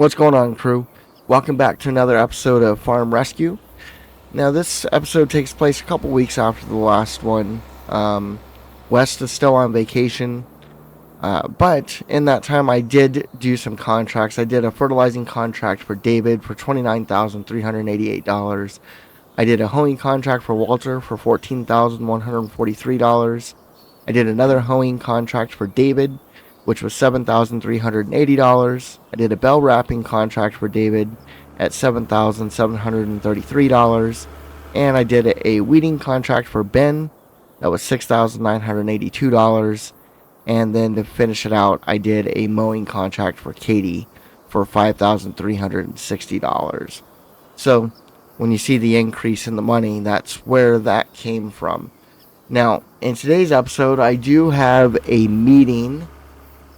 What's going on, crew? Welcome back to another episode of Farm Rescue. Now, this episode takes place a couple weeks after the last one. West is still on vacation, but in that time I did do some contracts. I did a fertilizing contract for David for $29,388. I did a hoeing contract for Walter for $14,143. I did another hoeing contract for David, which was $7,380. I did a bell wrapping contract for David at $7,733. And I did a weeding contract for Ben that was $6,982. And then to finish it out, I did a mowing contract for Katie for $5,360. So when you see the increase in the money, that's where that came from. Now, in today's episode, I do have a meeting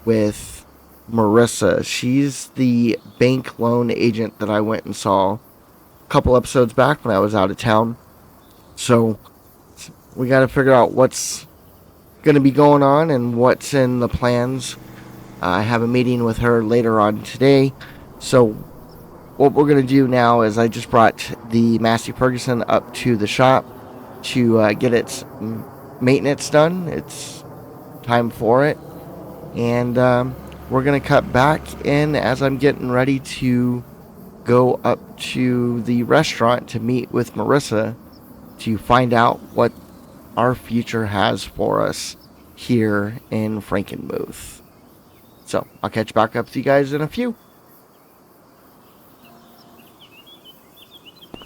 with Marissa. She's the bank loan agent that I went and saw a couple episodes back when I was out of town. So we got to figure out what's going to be going on and what's in the plans. I have a meeting with her later on today. So what we're going to do now is I just brought the Massey Ferguson up to the shop to get its maintenance done. It's time for it. And we're going to cut back in as I'm getting ready to go up to the restaurant to meet with Marissa to find out what our future has for us here in Frankenmuth. So I'll catch back up with you guys in a few.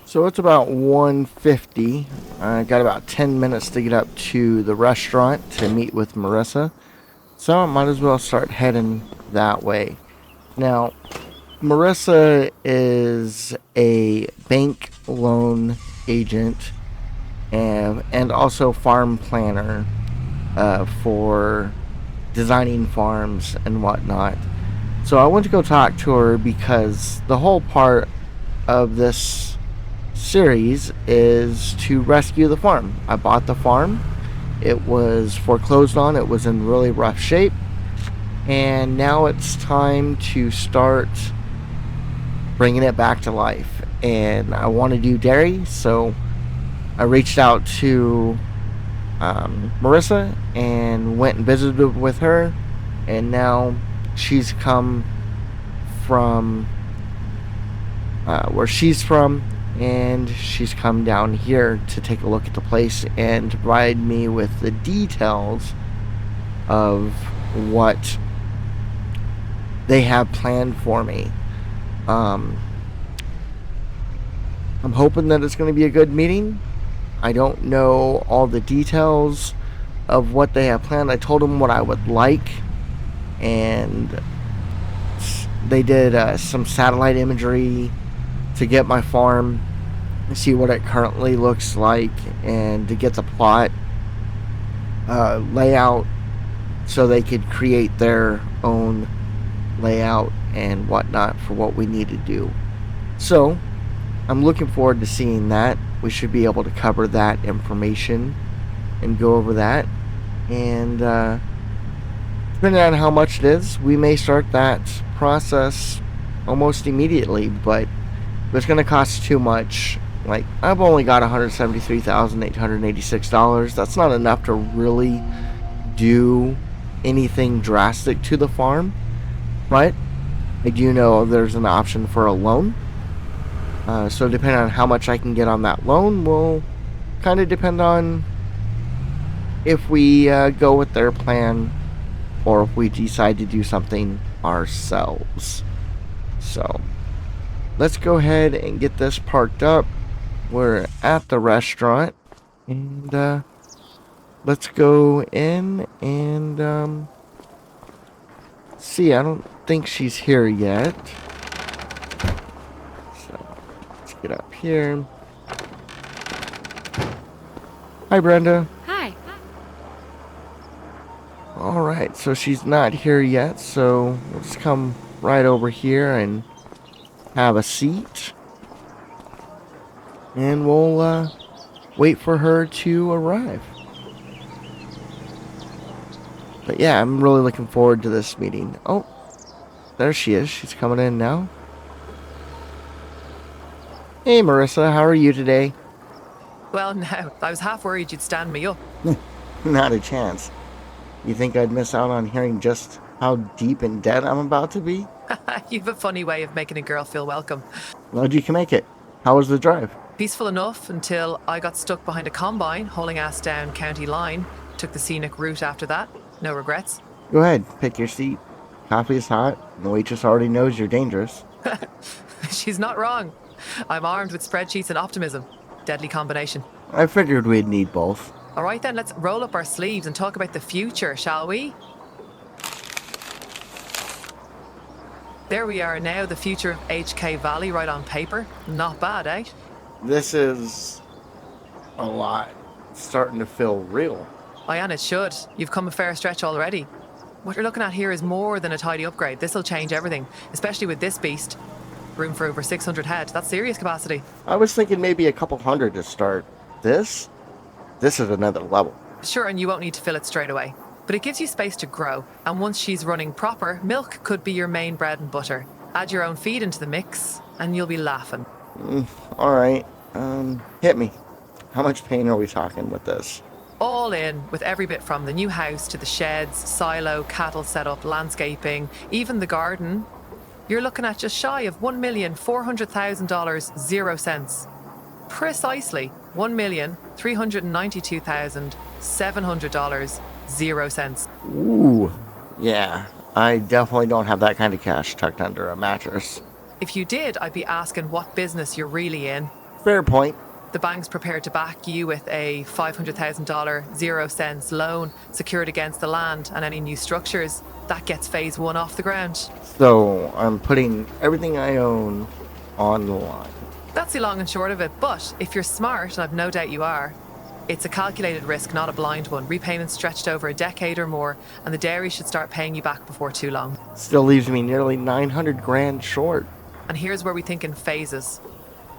So it's about 1:50. I got about 10 minutes to get up to the restaurant to meet with Marissa. So I might as well start heading that way. Now, Marissa is a bank loan agent and also farm planner for designing farms and whatnot. So I went to go talk to her because the whole part of this series is to rescue the farm. I bought the farm. It was foreclosed on. It was in really rough shape. And now it's time to start bringing it back to life. And I want to do dairy, so I reached out to Marissa and went and visited with her. And now she's come from where she's from, and she's come down here to take a look at the place and to provide me with the details of what they have planned for me. I'm hoping that it's going to be a good meeting. I don't know all the details of what they have planned. I told them what I would like, and they did some satellite imagery to get my farm, see what it currently looks like, and to get the plot layout so they could create their own layout and whatnot for what we need to do. So I'm looking forward to seeing that. We should be able to cover that information and go over that, and depending on how much it is, we may start that process almost immediately. But if it's going to cost too much, like I've only got $173,886. That's not enough to really do anything drastic to the farm. But I do know there's an option for a loan. So depending on how much I can get on that loan will kind of depend on if we go with their plan or if we decide to do something ourselves. So let's go ahead and get this parked up. We're at the restaurant, and let's go in and see. I don't think she's here yet. So let's get up here. Hi, Brenda. Hi. Alright, so she's not here yet, so we'll just come right over here and have a seat. And we'll wait for her to arrive. But yeah, I'm really looking forward to this meeting. Oh, there she is. She's coming in now. Hey Marissa, how are you today? Well, now, I was half worried you'd stand me up. Not a chance. You think I'd miss out on hearing just how deep in debt I'm about to be? You've a funny way of making a girl feel welcome. Glad you can make it. How was the drive? Peaceful enough until I got stuck behind a combine, hauling ass down county line. Took the scenic route after that. No regrets. Go ahead, pick your seat. Coffee is hot, and the waitress already knows you're dangerous. She's not wrong. I'm armed with spreadsheets and optimism. Deadly combination. I figured we'd need both. All right then, let's roll up our sleeves and talk about the future, shall we? There we are now, the future of HK Valley right on paper. Not bad, eh? This is a lot. It's starting to feel real. Aye, and it should. You've come a fair stretch already. What you're looking at here is more than a tidy upgrade. This'll change everything, especially with this beast. Room for over 600 head. That's serious capacity. I was thinking maybe a couple hundred to start. This is another level. Sure, and you won't need to fill it straight away. But it gives you space to grow. And once she's running proper, milk could be your main bread and butter. Add your own feed into the mix, and you'll be laughing. All right, hit me. How much pain are we talking with this? All in, with every bit from the new house to the sheds, silo, cattle setup, landscaping, even the garden. You're looking at just shy of $1,400,000, 0 cents. Precisely $1,392,700, 0 cents. Ooh, yeah. I definitely don't have that kind of cash tucked under a mattress. If you did, I'd be asking what business you're really in. Fair point. The bank's prepared to back you with a $500,000, 0 cents loan secured against the land and any new structures. That gets phase one off the ground. So I'm putting everything I own on the line. That's the long and short of it. But if you're smart, and I've no doubt you are, it's a calculated risk, not a blind one. Repayments stretched over a decade or more, and the dairy should start paying you back before too long. Still leaves me nearly 900 grand short. And here's where we think in phases.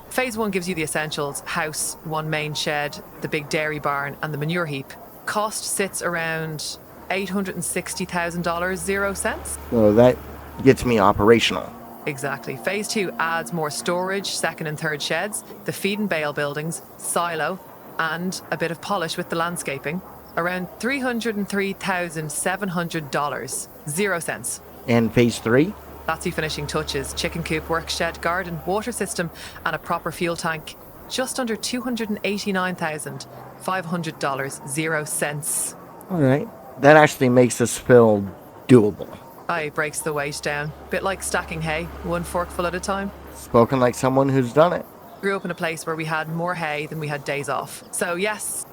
Phase one gives you the essentials: house, one main shed, the big dairy barn, and the manure heap. Cost sits around $860,000, 0 cents. So that gets me operational. Exactly. Phase two adds more storage, second and third sheds, the feed and bale buildings, silo, and a bit of polish with the landscaping. Around $303,700, 0 cents. And phase three? That's your finishing touches: chicken coop, work shed, garden, water system, and a proper fuel tank. Just under $289,500, 0 cents. All right. That actually makes this feel doable. Aye, breaks the weight down. Bit like stacking hay, one forkful at a time. Spoken like someone who's done it. Grew up in a place where we had more hay than we had days off. So yes.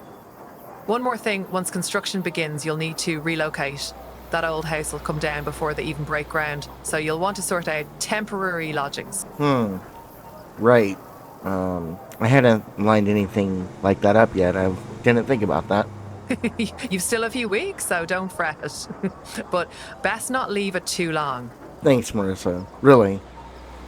One more thing, once construction begins, you'll need to relocate. That old house will come down before they even break ground, so you'll want to sort out temporary lodgings. Right. I hadn't lined anything like that up yet. I didn't think about that. You've still a few weeks, so don't fret it. But best not leave it too long. Thanks, Marissa. Really.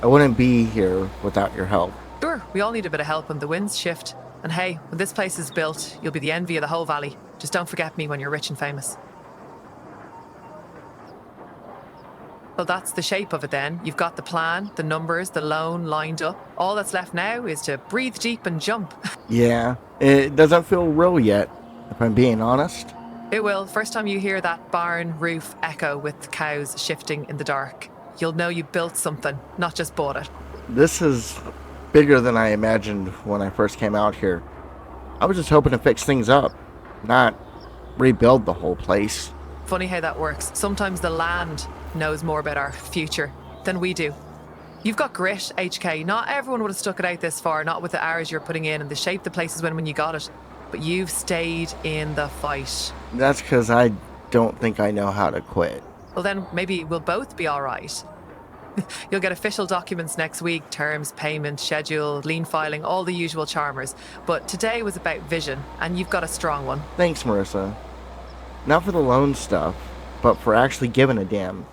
I wouldn't be here without your help. Sure, we all need a bit of help when the winds shift. And hey, when this place is built, you'll be the envy of the whole valley. Just don't forget me when you're rich and famous. Well, that's the shape of it then. You've got the plan, the numbers, the loan lined up. All that's left now is to breathe deep and jump. Yeah, it doesn't feel real yet, if I'm being honest. It will. First time you hear that barn roof echo with cows shifting in the dark, you'll know you built something, not just bought it. This is bigger than I imagined when I first came out here. I was just hoping to fix things up, not rebuild the whole place. Funny how that works. Sometimes the land knows more about our future than we do. You've got grit, HK. Not everyone would have stuck it out this far, not with the hours you're putting in and the shape the place is when you got it. But you've stayed in the fight. That's because I don't think I know how to quit. Well, then maybe we'll both be all right. You'll get official documents next week: terms, payment, schedule, lien filing, all the usual charmers. But today was about vision, and you've got a strong one. Thanks, Marissa. Not for the loan stuff, but for actually giving a damn.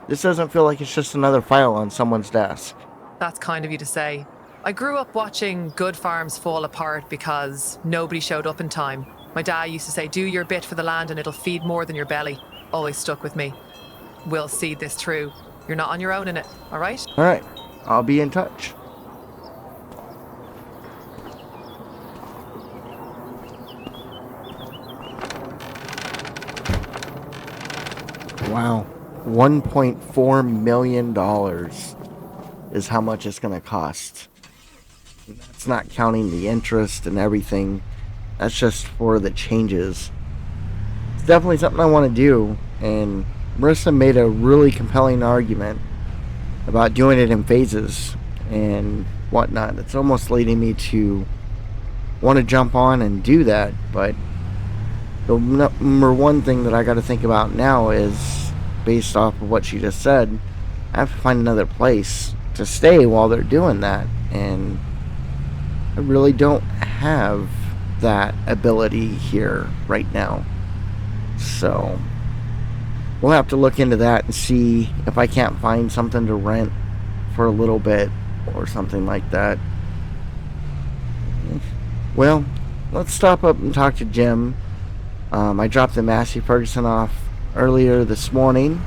This doesn't feel like it's just another file on someone's desk. That's kind of you to say. I grew up watching good farms fall apart because nobody showed up in time. My dad used to say, do your bit for the land and it'll feed more than your belly. Always stuck with me. We'll see this through. You're not on your own in it, all right? All right, I'll be in touch. Wow. $1.4 million is how much it's going to cost. That's not counting the interest and everything. That's just for the changes. It's definitely something I want to do, and Marissa made a really compelling argument about doing it in phases and whatnot. It's almost leading me to want to jump on and do that, but the number one thing that I got to think about now is, based off of what she just said, I have to find another place to stay while they're doing that, and I really don't have that ability here right now. So we'll have to look into that and see if I can't find something to rent for a little bit or something like that. Well, let's stop up and talk to Jim. I dropped the Massey Ferguson off earlier this morning.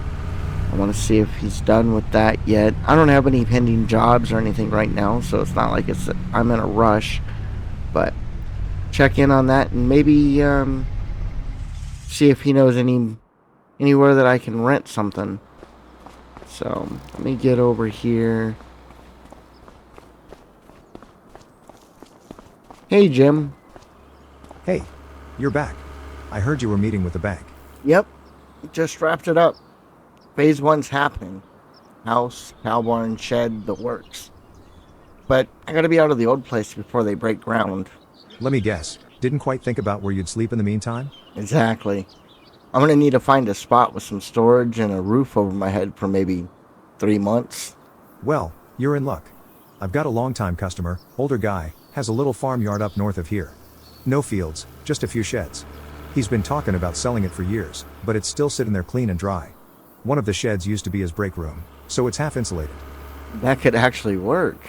I want to see if he's done with that yet. I don't have any pending jobs or anything right now, so it's not like I'm in a rush. But check in on that and maybe see if he knows anywhere that I can rent something. So let me get over here. Hey, Jim. Hey, you're back. I heard you were meeting with the bank. Yep, just wrapped it up. Phase 1's happening. House, cow barn, shed, the works. But I gotta be out of the old place before they break ground. Let me guess, didn't quite think about where you'd sleep in the meantime? Exactly. I'm gonna need to find a spot with some storage and a roof over my head for maybe 3 months. Well, you're in luck. I've got a long-time customer, older guy, has a little farmyard up north of here. No fields, just a few sheds. He's been talking about selling it for years, but it's still sitting there clean and dry. One of the sheds used to be his break room, so it's half insulated. That could actually work.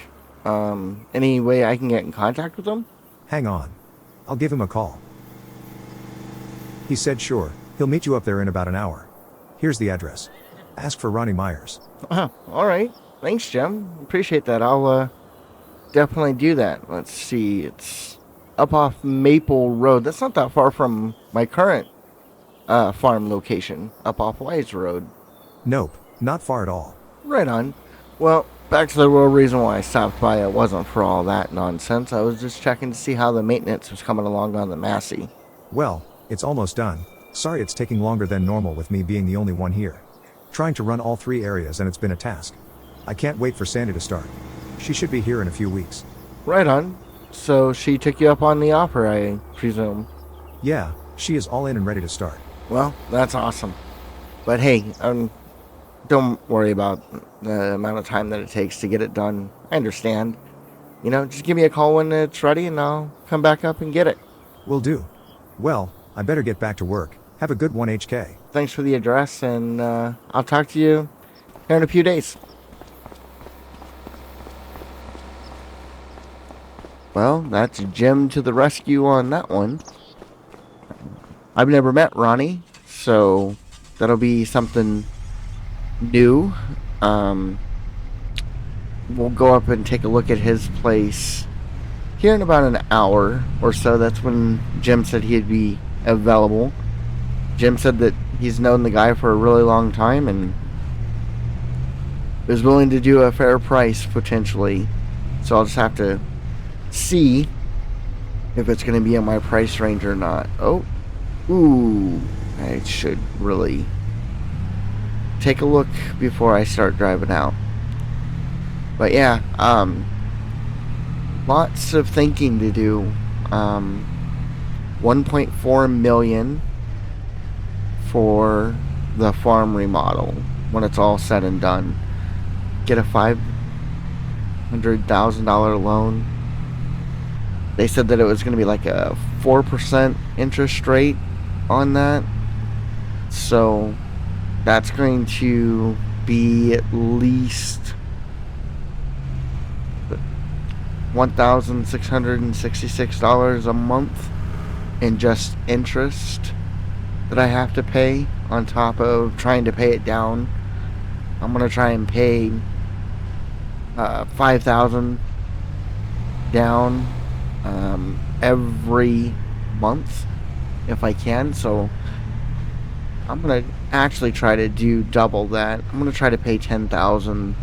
Any way I can get in contact with him? Hang on. I'll give him a call. He said sure, he'll meet you up there in about an hour. Here's the address. Ask for Ronnie Myers. Alright. Thanks, Jim. Appreciate that. I'll definitely do that. Let's see. It's up off Maple Road. That's not that far from my current farm location, up off Wise Road. Nope, not far at all. Right on. Well, back to the real reason why I stopped by. It wasn't for all that nonsense. I was just checking to see how the maintenance was coming along on the Massey. Well, it's almost done. Sorry it's taking longer than normal with me being the only one here. Trying to run all 3 areas and it's been a task. I can't wait for Sandy to start. She should be here in a few weeks. Right on. So she took you up on the offer, I presume. Yeah, she is all in and ready to start. Well, that's awesome. But hey, don't worry about the amount of time that it takes to get it done. I understand. You know, just give me a call when it's ready and I'll come back up and get it. Will do. Well, I better get back to work. Have a good one, HK. Thanks for the address, and I'll talk to you here in a few days. Well, that's Jim to the rescue on that one. I've never met Ronnie, so that'll be something new. We'll go up and take a look at his place here in about an hour or so. That's when Jim said he'd be available. Jim said that he's known the guy for a really long time and is willing to do a fair price potentially. So I'll just have to see if it's going to be in my price range or not. Oh, ooh, I should really take a look before I start driving out. But yeah, lots of thinking to do. 1.4 million for the farm remodel when it's all said and done. Get a $500,000 loan. They said that it was going to be like a 4% interest rate on that. So that's going to be at least $1,666 a month in just interest that I have to pay on top of trying to pay it down. I'm going to try and pay $5,000 down every month if I can. So I'm gonna actually try to do double that. I'm gonna try to pay $10,000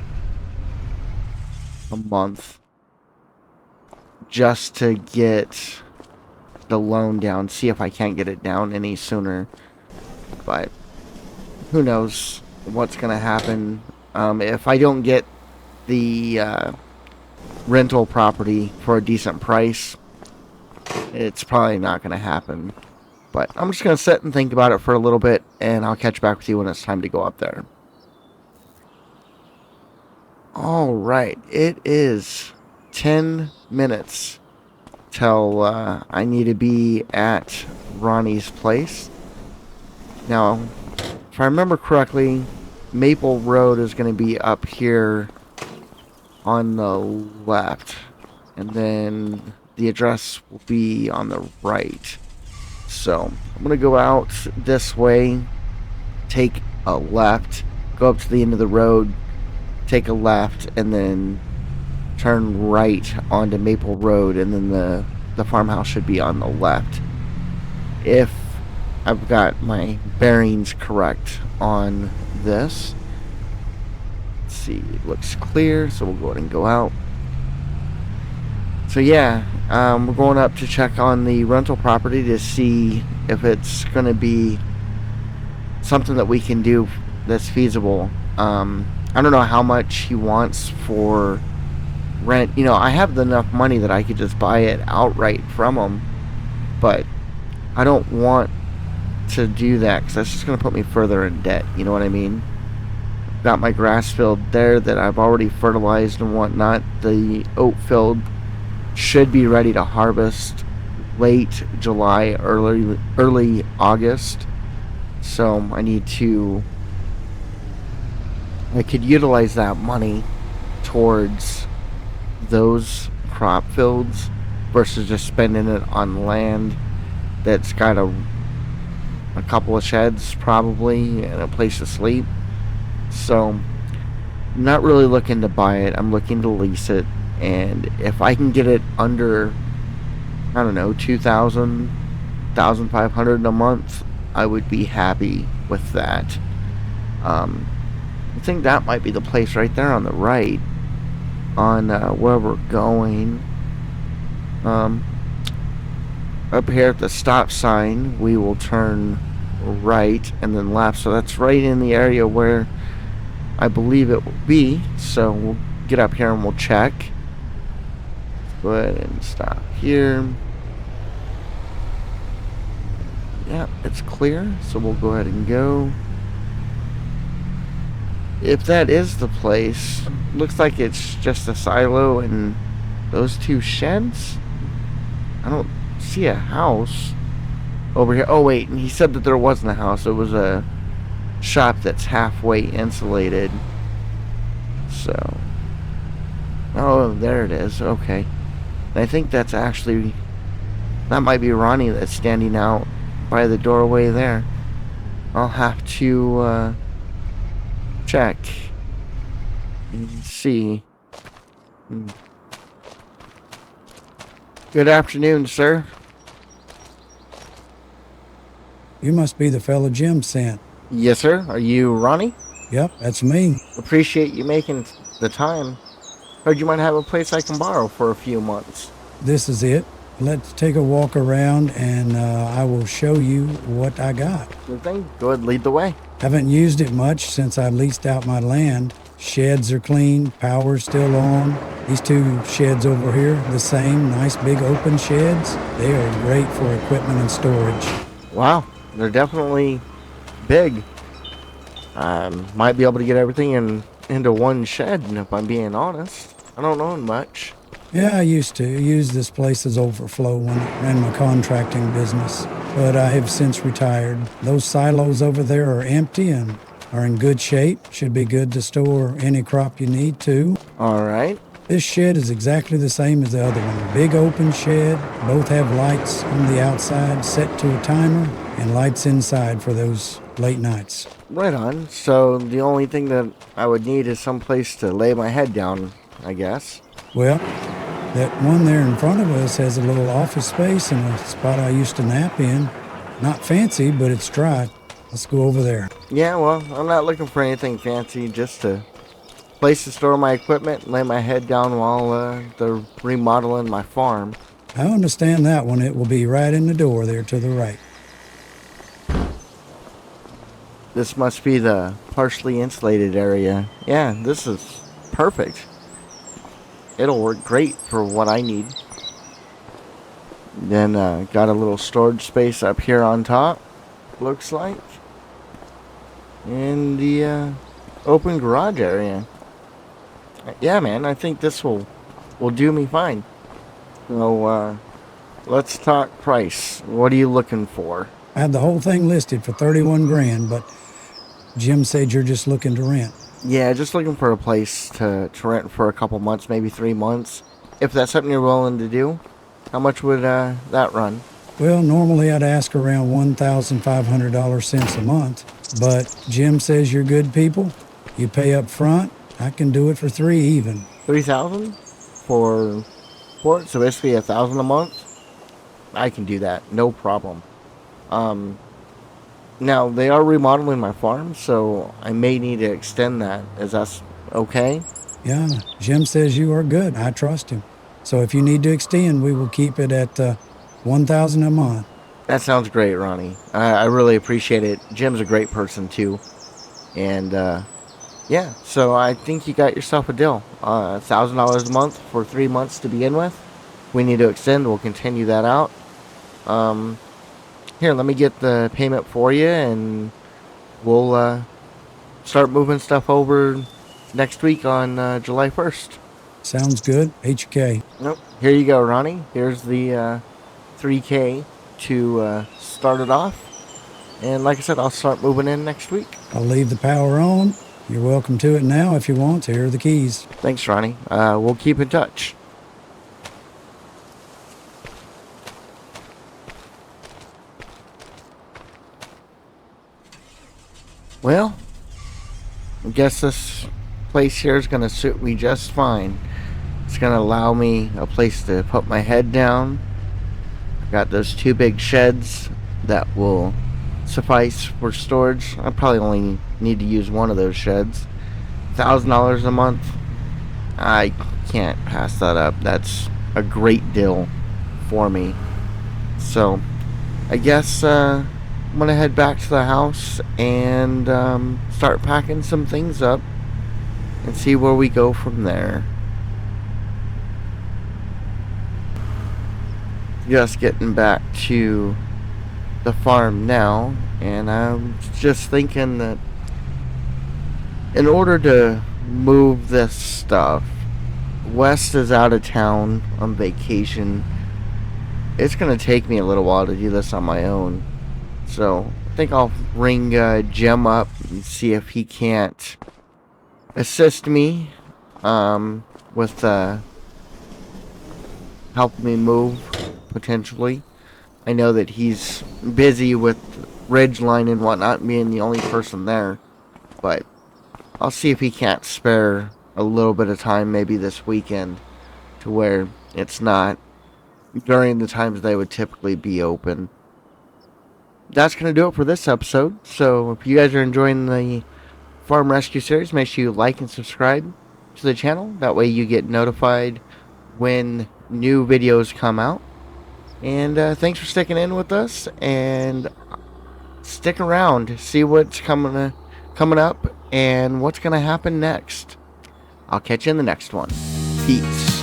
a month just to get the loan down. See if I can't get it down any sooner. But who knows what's gonna happen. If I don't get the rental property for a decent price, it's probably not gonna happen. But I'm just going to sit and think about it for a little bit, and I'll catch back with you when it's time to go up there. Alright, it is 10 minutes till I need to be at Ronnie's place. Now, if I remember correctly, Maple Road is going to be up here on the left, and then the address will be on the right. So, I'm going to go out this way, take a left, go up to the end of the road, take a left, and then turn right onto Maple Road, and then the farmhouse should be on the left. If I've got my bearings correct on this. Let's see, it looks clear, so we'll go ahead and go out. So yeah, we're going up to check on the rental property to see if it's going to be something that we can do that's feasible. I don't know how much he wants for rent. You know, I have enough money that I could just buy it outright from him, but I don't want to do that because that's just going to put me further in debt. You know what I mean? Got my grass field there that I've already fertilized and whatnot. The oat field should be ready to harvest late July, early August. So I could utilize that money towards those crop fields versus just spending it on land that's got a couple of sheds probably and a place to sleep. So I'm not really looking to buy it. I'm looking to lease it. And if I can get it under, I don't know, $2,000, $1,500 a month, I would be happy with that. I think that might be the place right there on the right, on where we're going. Up here at the stop sign, we will turn right and then left. So that's right in the area where I believe it will be. So we'll get up here and we'll check. Go ahead and stop here. Yeah, it's clear, so we'll go ahead and go. If that is the place, looks like it's just a silo and those two sheds. I don't see a house over here. Oh wait, and he said that there wasn't a house. It was a shop that's halfway insulated. So, oh, there it is. Okay. I think that's actually, that might be Ronnie that's standing out by the doorway there. I'll have to check and see. Good afternoon, sir. You must be the fellow Jim sent. Yes, sir. Are you Ronnie? Yep, that's me. Appreciate you making the time. Heard you might have a place I can borrow for a few months. This is it. Let's take a walk around and I will show you what I got. Good thing. Go ahead, lead the way. Haven't used it much since I leased out my land. Sheds are clean, power's still on. These two sheds over here, the same, nice big open sheds. They are great for equipment and storage. Wow, they're definitely big. Might be able to get everything into one shed, if I'm being honest. I don't own much. Yeah, I used to use this place as overflow when I ran my contracting business, but I have since retired. Those silos over there are empty and are in good shape. Should be good to store any crop you need to. All right. This shed is exactly the same as the other one. Big open shed. Both have lights on the outside set to a timer and lights inside for those late nights. Right on. So the only thing that I would need is some place to lay my head down, I guess. Well, that one there in front of us has a little office space and a spot I used to nap in. Not fancy, but it's dry. Let's go over there. Yeah, well, I'm not looking for anything fancy, just a place to store my equipment and lay my head down while they're remodeling my farm. I understand that one. It will be right in the door there to the right. This must be the partially insulated area. Yeah, this is perfect. It'll work great for what I need. Then got a little storage space up here on top, looks like. And the open garage area. Yeah, man, I think this will do me fine. So, let's talk price. What are you looking for? I had the whole thing listed for 31 grand, but Jim said you're just looking to rent. Yeah, just looking for a place to rent for a couple months, maybe 3 months. If that's something you're willing to do, how much would that run? Well, normally I'd ask around $1,500 a month, but Jim says you're good people. You pay up front. I can do it for $3 even. $3,000 for it, so basically $1,000 a month. I can do that, no problem. Now they are remodeling my farm, so I may need to extend that. Is that okay? Yeah, Jim says you are good. I trust him. So if you need to extend, we will keep it at $1,000 a month. That sounds great, Ronnie. I really appreciate it. Jim's a great person too, and yeah. So I think you got yourself a deal. $1,000 a month for 3 months to begin with. If we need to extend, we'll continue that out. Here, let me get the payment for you, and we'll start moving stuff over next week on July 1st. Sounds good. HK. Nope. Here you go, Ronnie. Here's the $3K to start it off. And like I said, I'll start moving in next week. I'll leave the power on. You're welcome to it now if you want. Here are the keys. Thanks, Ronnie. We'll keep in touch. Well, I guess this place here is going to suit me just fine. It's going to allow me a place to put my head down. I've got those 2 big sheds that will suffice for storage. I probably only need to use one of those sheds. $1,000 a month. I can't pass that up. That's a great deal for me. So, I guess I'm going to head back to the house and start packing some things up and see where we go from there. Just getting back to the farm now, and I'm just thinking that in order to move this stuff, West is out of town on vacation. It's going to take me a little while to do this on my own. So I think I'll ring Jim up and see if he can't assist me with helping me move, potentially. I know that he's busy with RidgeLine and whatnot, being the only person there. But I'll see if he can't spare a little bit of time, maybe this weekend, to where it's not during the times they would typically be open. That's going to do it for this episode. So if you guys are enjoying the Farm Rescue series, make sure you like and subscribe to the channel. That way you get notified when new videos come out. And thanks for sticking in with us, and stick around to see what's coming up and what's going to happen next. I'll catch you in the next one. Peace.